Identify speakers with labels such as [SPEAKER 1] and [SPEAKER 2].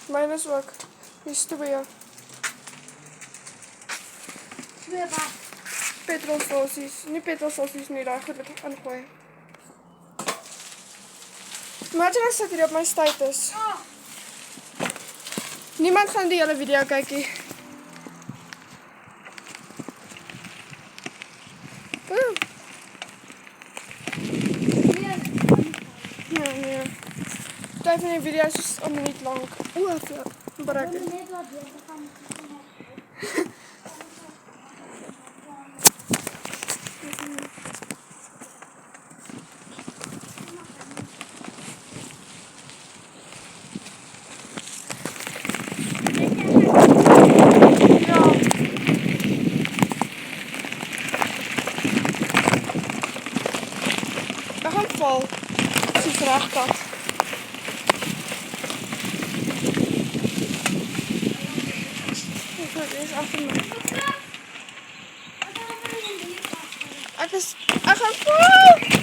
[SPEAKER 1] Myne is ook. Hier's 2.
[SPEAKER 2] 2 wat?
[SPEAKER 1] Petrolstasies. Nie petrolstasies nie, daai goed wat ek ingooi. Imagine ek sit hier op my status. Niemand gaan die hele video kyk nie. Nee. Party van die video's is 'n minuut lank. Bereik het. Ek gaan val. Dis die regkant. Dis agter my. Ek gaan val.